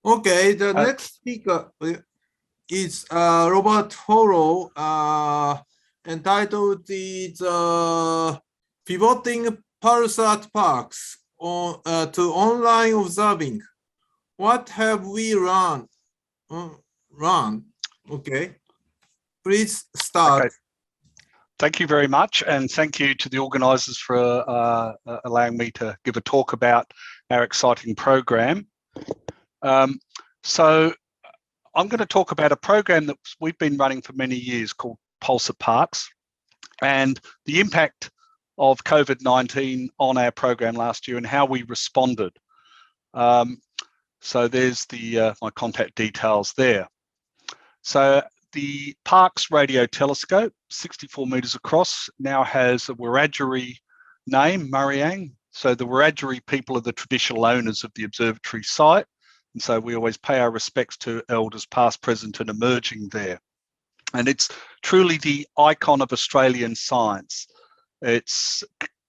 Okay, the next speaker is Robert Hollow, entitled the Pivoting Pulsar Parks on, to Online Observing. What have we learned? Okay, please start. Okay. Thank you very much, and thank you to the organisers for allowing me to give a talk about our exciting program. So I'm going to talk about a program that we've been running for many years called Pulsar Parks, and the impact of COVID-19 on our program last year and how we responded. So there's the my contact details there. So the Parkes Radio Telescope, 64 metres across, now has a Wiradjuri name, Murrayang. So the Wiradjuri people are the traditional owners of the observatory site. And so we always pay our respects to elders past, present and emerging there. And it's truly the icon of Australian science. It's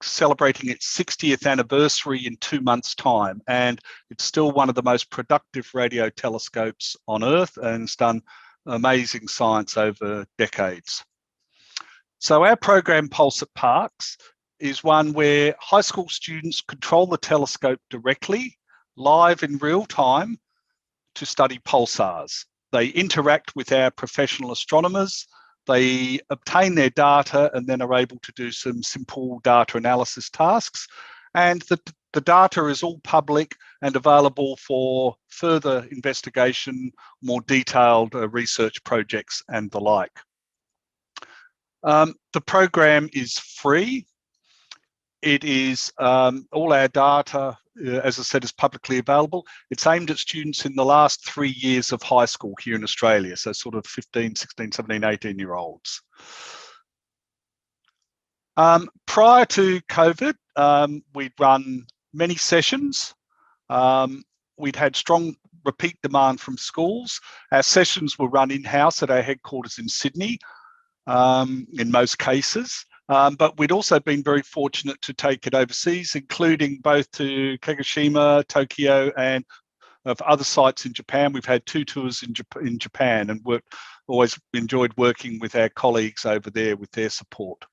celebrating its 60th anniversary in 2 months' time. And it's still one of the most productive radio telescopes on Earth, and it's done amazing science over decades. So our program Pulsar Parks is one where high school students control the telescope directly, live in real time, to study pulsars. They interact with our professional astronomers, they obtain their data and then are able to do some simple data analysis tasks. And the data is all public and available for further investigation, more detailed research projects and the like. The program is free. It is all our data, as I said, is publicly available. It's aimed at students in the last 3 years of high school here in Australia, so sort of 15, 16, 17, 18-year-olds. Prior to COVID, we'd run many sessions. We'd had strong repeat demand from schools. Our sessions were run in-house at our headquarters in Sydney, in most cases. But we'd also been very fortunate to take it overseas, including both to Kagoshima, Tokyo, and of other sites in Japan. We've had 2 tours in Japan and always enjoyed working with our colleagues over there with their support.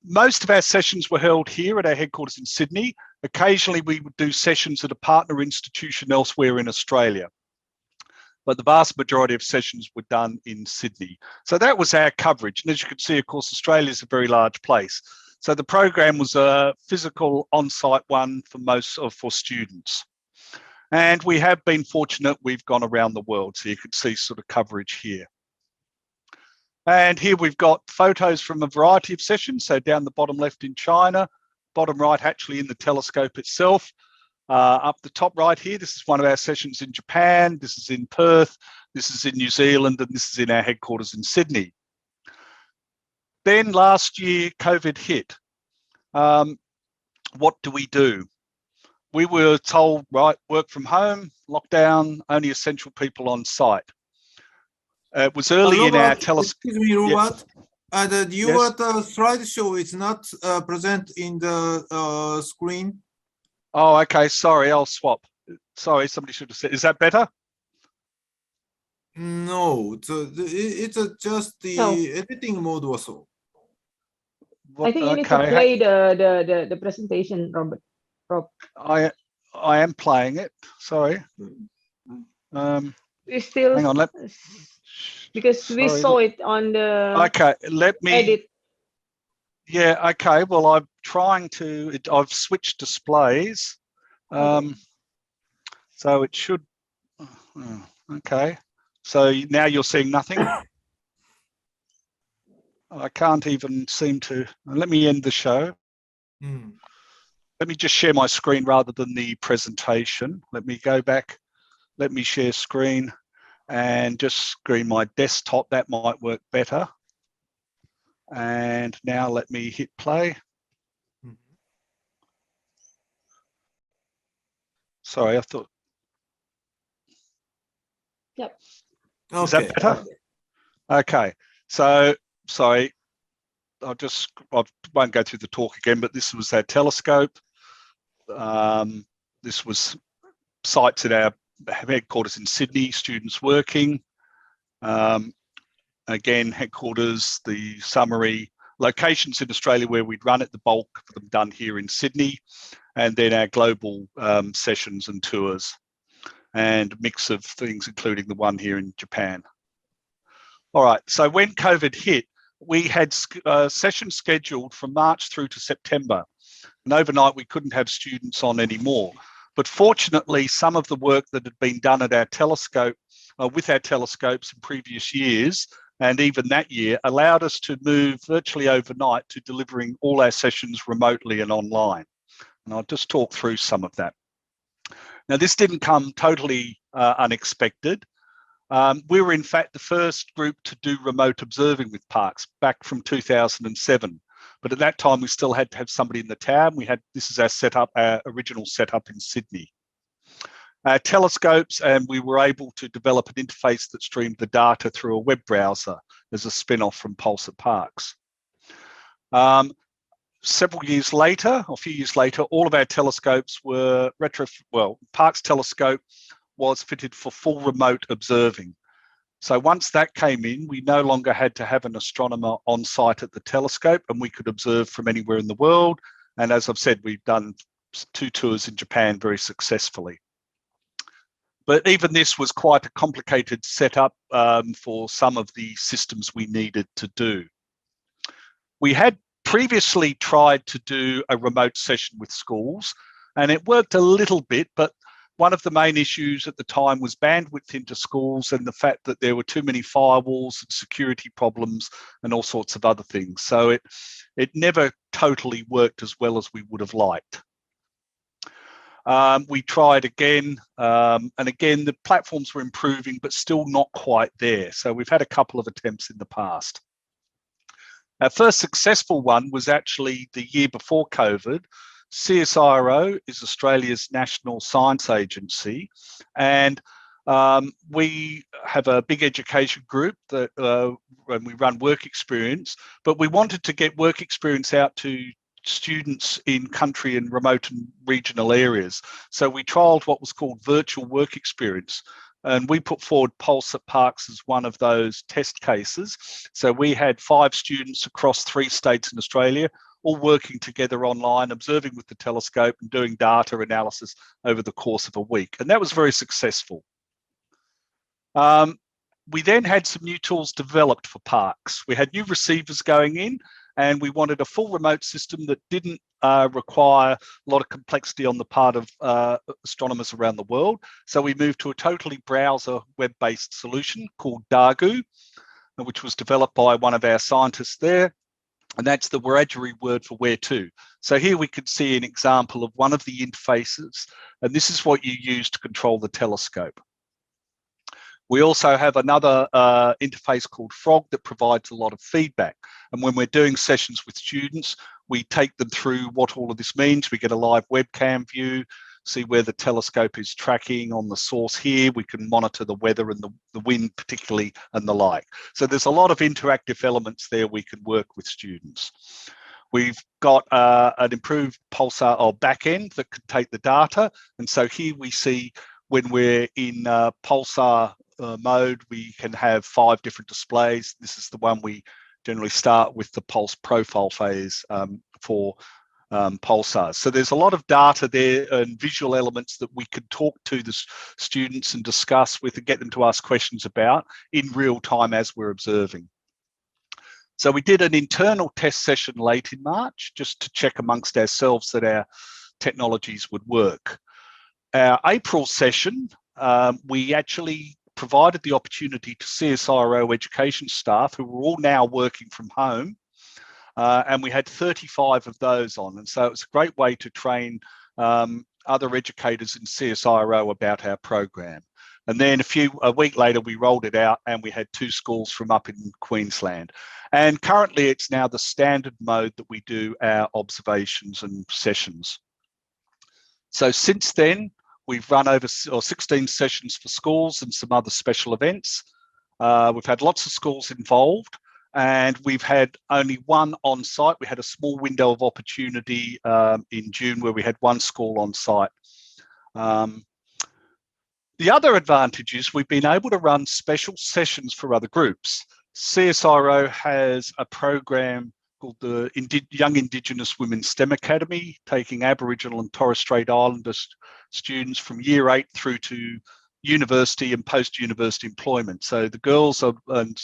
Most of our sessions were held here at our headquarters in Sydney. Occasionally we would do sessions at a partner institution elsewhere in Australia, but the vast majority of sessions were done in Sydney. So that was our coverage. And as you can see, of course, Australia is a very large place. So the program was a physical on-site one for students. And we have been fortunate, we've gone around the world. So you can see sort of coverage here. And here we've got photos from a variety of sessions. So down the bottom left in China, bottom right actually in the telescope itself. Up the top right here, this is one of our sessions in Japan, this is in Perth, this is in New Zealand, and this is in our headquarters in Sydney. Then last year, COVID hit. What do? We were told, right, work from home, lockdown, only essential people on site. It was early in our telescope. Excuse me, Robert. Yes. Your slideshow is not present in the screen. Oh, okay. Sorry, I'll swap. Sorry, somebody should have said. Is that better? No, it's just the editing mode also. I think you need to play the presentation, Robert. I am playing it. Sorry. We still hang on. Because we saw it on the okay. Let me edit. Yeah. Okay. Well, I'm trying to. I've switched displays. So it should. Okay. So now you're seeing nothing. I can't even seem to. Let me end the show. Let me just share my screen rather than the presentation. Let me go back. Let me share screen and just screen my desktop. That might work better. And now let me hit play. Sorry, I thought. Yep. Okay. Is that better? Okay. So, sorry, I won't go through the talk again, but this was our telescope. This was sites at our headquarters in Sydney, students working. Again, headquarters, the summary, locations in Australia where we'd run it, the bulk of them done here in Sydney, and then our global sessions and tours, and mix of things, including the one here in Japan. All right, so when COVID hit, we had sessions scheduled from March through to September, and overnight we couldn't have students on anymore. But fortunately, some of the work that had been done at our telescope, with our telescopes in previous years, and even that year, allowed us to move virtually overnight to delivering all our sessions remotely and online. And I'll just talk through some of that. Now, this didn't come totally unexpected. We were in fact the first group to do remote observing with parks back from 2007. But at that time, we still had to have somebody in the town. This is our setup, our original setup in Sydney. Telescopes, and we were able to develop an interface that streamed the data through a web browser as a spin-off from Pulse at Parks. Several years later, or a few years later, all of our telescopes were Parks telescope was fitted for full remote observing. So once that came in, we no longer had to have an astronomer on site at the telescope, and we could observe from anywhere in the world. And as I've said, we've done 2 tours in Japan very successfully. But even this was quite a complicated setup for some of the systems we needed to do. We had previously tried to do a remote session with schools, and it worked a little bit, but one of the main issues at the time was bandwidth into schools and the fact that there were too many firewalls and security problems and all sorts of other things. So it never totally worked as well as we would have liked. We tried again, and again, the platforms were improving, but still not quite there. So we've had a couple of attempts in the past. Our first successful one was actually the year before COVID. CSIRO is Australia's national science agency, and we have a big education group that when we run work experience, but we wanted to get work experience out to students in country and remote and regional areas. So we trialled what was called virtual work experience, and we put forward Pulse at Parks as one of those test cases. So we had 5 students across 3 states in Australia, all working together online, observing with the telescope and doing data analysis over the course of a week. And that was very successful. We then had some new tools developed for parks. We had new receivers going in, and we wanted a full remote system that didn't require a lot of complexity on the part of astronomers around the world. So we moved to a totally browser web-based solution called GHOU, which was developed by one of our scientists there. And that's the Wiradjuri word for where to. So here we could see an example of one of the interfaces, and this is what you use to control the telescope. We also have another interface called Frog that provides a lot of feedback. And when we're doing sessions with students, we take them through what all of this means. We get a live webcam view, see where the telescope is tracking on the source here. We can monitor the weather and the wind particularly and the like. So there's a lot of interactive elements there we can work with students. We've got an improved pulsar or backend that can take the data. And so here we see when we're in pulsar mode, we can have 5 different displays. This is the one we generally start with the pulse profile phase for pulsars. So there's a lot of data there and visual elements that we could talk to the students and discuss with and get them to ask questions about in real time as we're observing. So we did an internal test session late in March just to check amongst ourselves that our technologies would work. Our April session, we actually provided the opportunity to CSIRO education staff who were all now working from home, and we had 35 of those on. And so it's a great way to train other educators in CSIRO about our program. And then a week later, we rolled it out and we had 2 schools from up in Queensland. And currently it's now the standard mode that we do our observations and sessions. So since then, we've run over 16 sessions for schools and some other special events. We've had lots of schools involved, and we've had only 1 on site. We had a small window of opportunity in June where we had 1 school on site. The other advantage is we've been able to run special sessions for other groups. CSIRO has a program called the Young Indigenous Women STEM Academy, taking Aboriginal and Torres Strait Islander students from year 8 through to university and post-university employment. So the girls and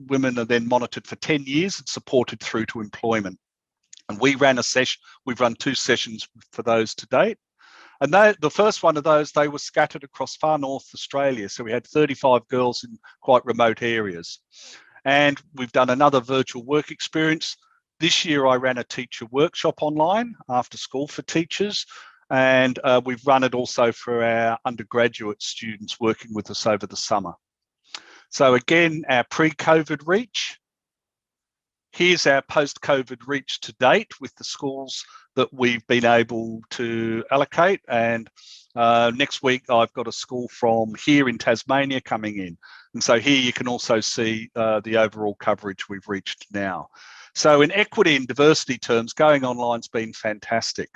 women are then monitored for 10 years and supported through to employment. And we've run 2 sessions for those to date. And the first one of those, they were scattered across far north Australia. So we had 35 girls in quite remote areas. And we've done another virtual work experience. This year, I ran a teacher workshop online after school for teachers. And we've run it also for our undergraduate students working with us over the summer. So again, our pre-COVID reach. Here's our post-COVID reach to date with the schools that we've been able to allocate. And next week, I've got a school from here in Tasmania coming in. And so here you can also see the overall coverage we've reached now. So in equity and diversity terms, going online's been fantastic.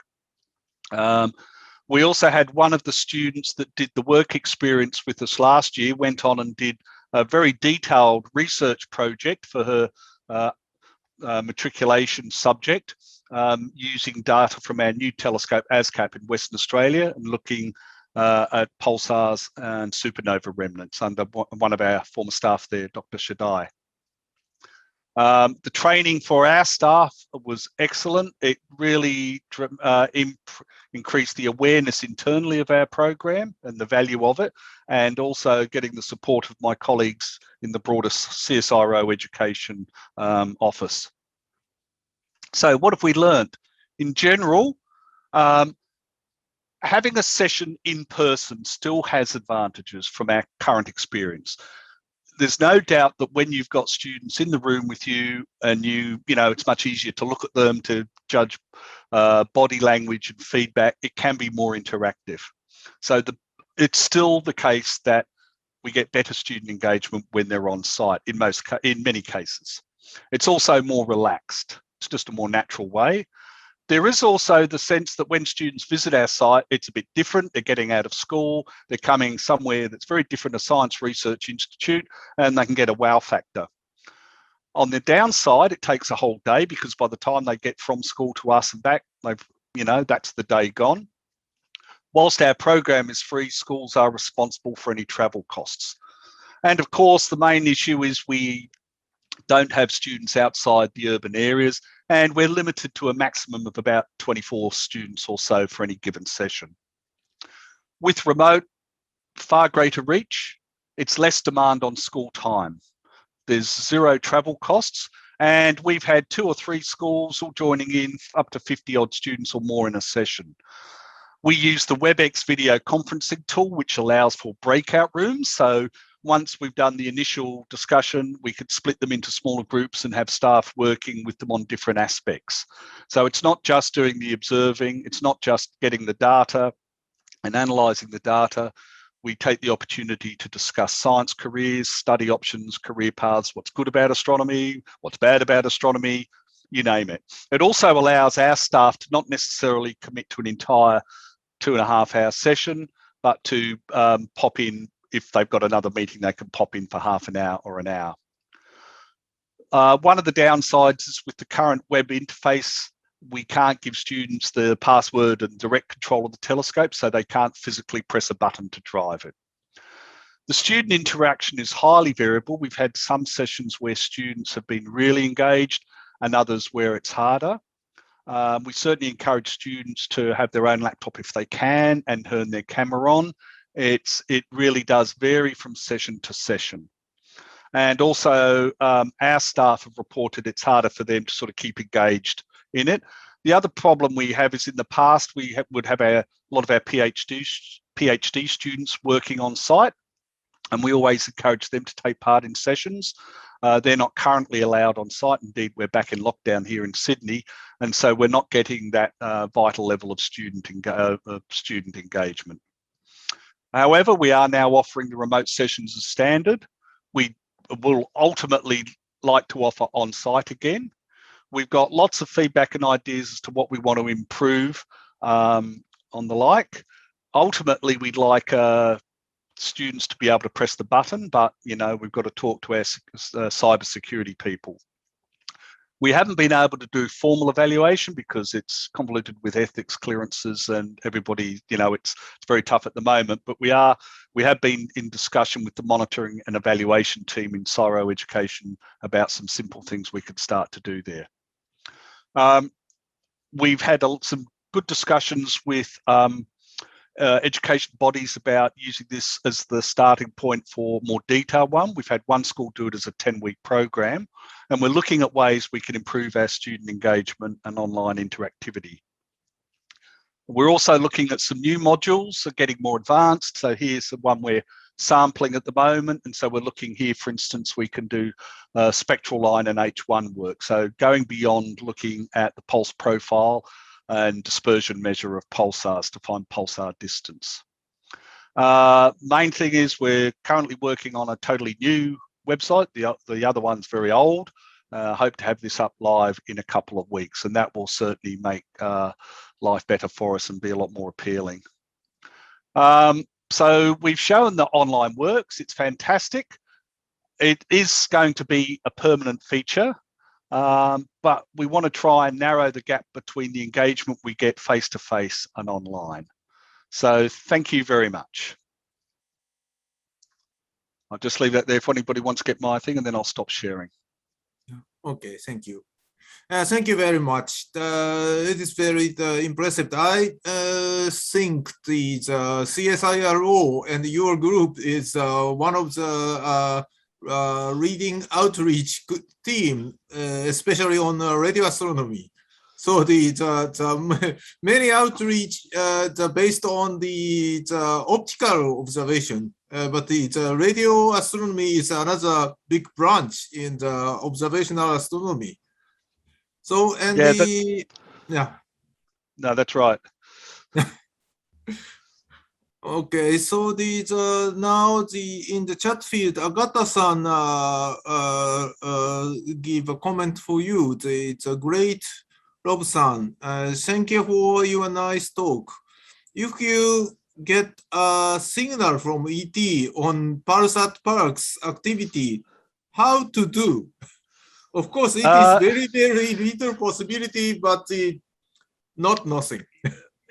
We also had one of the students that did the work experience with us last year, went on and did a very detailed research project for her matriculation subject, using data from our new telescope ASCAP in Western Australia and looking at pulsars and supernova remnants under one of our former staff there, Dr. Shaddai. The training for our staff was excellent. It really increased the awareness internally of our program and the value of it, and also getting the support of my colleagues in the broader CSIRO education office. So what have we learned? In general, having a session in person still has advantages from our current experience. There's no doubt that when you've got students in the room with you and you know, it's much easier to look at them, to judge body language and feedback, it can be more interactive. So it's still the case that we get better student engagement when they're on site in many cases. It's also more relaxed. It's just a more natural way. There is also the sense that when students visit our site, it's a bit different. They're getting out of school, they're coming somewhere that's very different, a science research institute, and they can get a wow factor. On the downside, it takes a whole day because by the time they get from school to us and back, that's the day gone. Whilst our program is free, schools are responsible for any travel costs. And of course, the main issue is we don't have students outside the urban areas, and we're limited to a maximum of about 24 students or so for any given session. With remote, far greater reach, it's less demand on school time. There's 0 travel costs, and we've had 2 or 3 schools all joining in, up to 50 odd students or more in a session. We use the WebEx video conferencing tool, which allows for breakout rooms. So once we've done the initial discussion, we could split them into smaller groups and have staff working with them on different aspects. So it's not just doing the observing, it's not just getting the data and analysing the data. We take the opportunity to discuss science careers, study options, career paths, what's good about astronomy, what's bad about astronomy, you name it. It also allows our staff to not necessarily commit to an entire 2.5-hour session, but to pop in. If they've got another meeting, they can pop in for half an hour or an hour. One of the downsides is with the current web interface, we can't give students the password and direct control of the telescope, so they can't physically press a button to drive it. The student interaction is highly variable. We've had some sessions where students have been really engaged and others where it's harder. We certainly encourage students to have their own laptop if they can and turn their camera on. It really does vary from session to session. And also our staff have reported it's harder for them to sort of keep engaged in it. The other problem we have is in the past, we would have a lot of our PhD students working on site, and we always encourage them to take part in sessions. They're not currently allowed on site. Indeed, we're back in lockdown here in Sydney, and so we're not getting that vital level of student engagement. However, we are now offering the remote sessions as standard. We will ultimately like to offer on-site again. We've got lots of feedback and ideas as to what we want to improve on the like. Ultimately, we'd like students to be able to press the button, but you know, we've got to talk to our cyber security people. We haven't been able to do formal evaluation because it's convoluted with ethics clearances and everybody, you know, it's very tough at the moment, but we have been in discussion with the monitoring and evaluation team in CSIRO Education about some simple things we could start to do there. We've had some good discussions with education bodies about using this as the starting point for more detailed one. We've had one school do it as a 10-week program, and we're looking at ways we can improve our student engagement and online interactivity. We're also looking at some new modules that are getting more advanced. So here's the one we're sampling at the moment. And so we're looking here, for instance, we can do spectral line and H1 work. So going beyond looking at the pulse profile and dispersion measure of pulsars to find pulsar distance. Main thing is we're currently working on a totally new website. The other one's very old. Hope to have this up live in a couple of weeks, and that will certainly make life better for us and be a lot more appealing. So we've shown that online works. It's fantastic. It is going to be a permanent feature. But we want to try and narrow the gap between the engagement we get face-to-face and online. So thank you very much. I'll just leave that there if anybody wants to get my thing, and then I'll stop sharing. Okay, thank you. Thank you very much. It is very impressive. I think the CSIRO and your group is one of the reading outreach team, especially on radio astronomy. So the many outreach based on the optical observation, but the radio astronomy is another big branch in the observational astronomy. So and yeah, no, that's right. Okay, so now in the chat field, Agata-san give a comment for you. It's a great, Rob-san. Thank you for your nice talk. If you get a signal from ET on Pulsat Park's activity, how to do? Of course, it is very, very little possibility, but not nothing.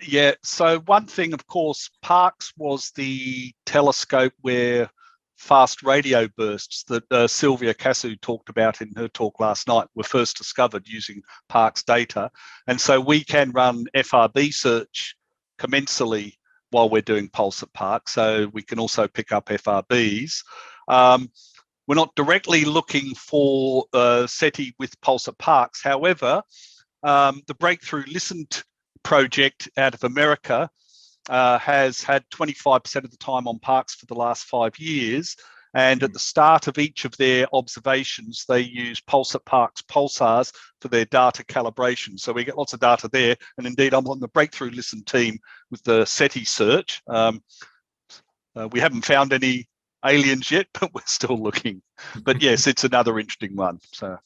Yeah, so one thing, of course, Parkes was the telescope where fast radio bursts that Sylvia Cassou talked about in her talk last night were first discovered using Parkes data. And so we can run FRB search commensally while we're doing pulse at Parkes. So we can also pick up FRBs. We're not directly looking for SETI with pulse at Parkes. However, the Breakthrough Listened project out of America has had 25% of the time on Parkes for the last 5 years. And at the start of each of their observations, they use pulse at Parkes pulsars for their data calibration. So we get lots of data there. And indeed, I'm on the Breakthrough Listen team with the SETI search. We haven't found any aliens yet, but we're still looking. But yes, it's another interesting one. So.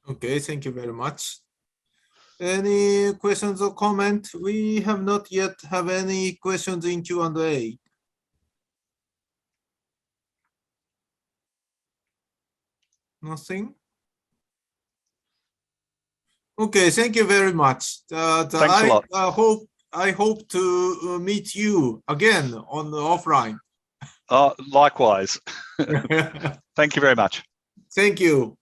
Okay, thank you very much. Any questions or comment? We have not yet have any questions in Q&A. Nothing? Okay, thank you very much. Thanks a lot. I hope to meet you again on the offline. Likewise. Thank you very much. Thank you.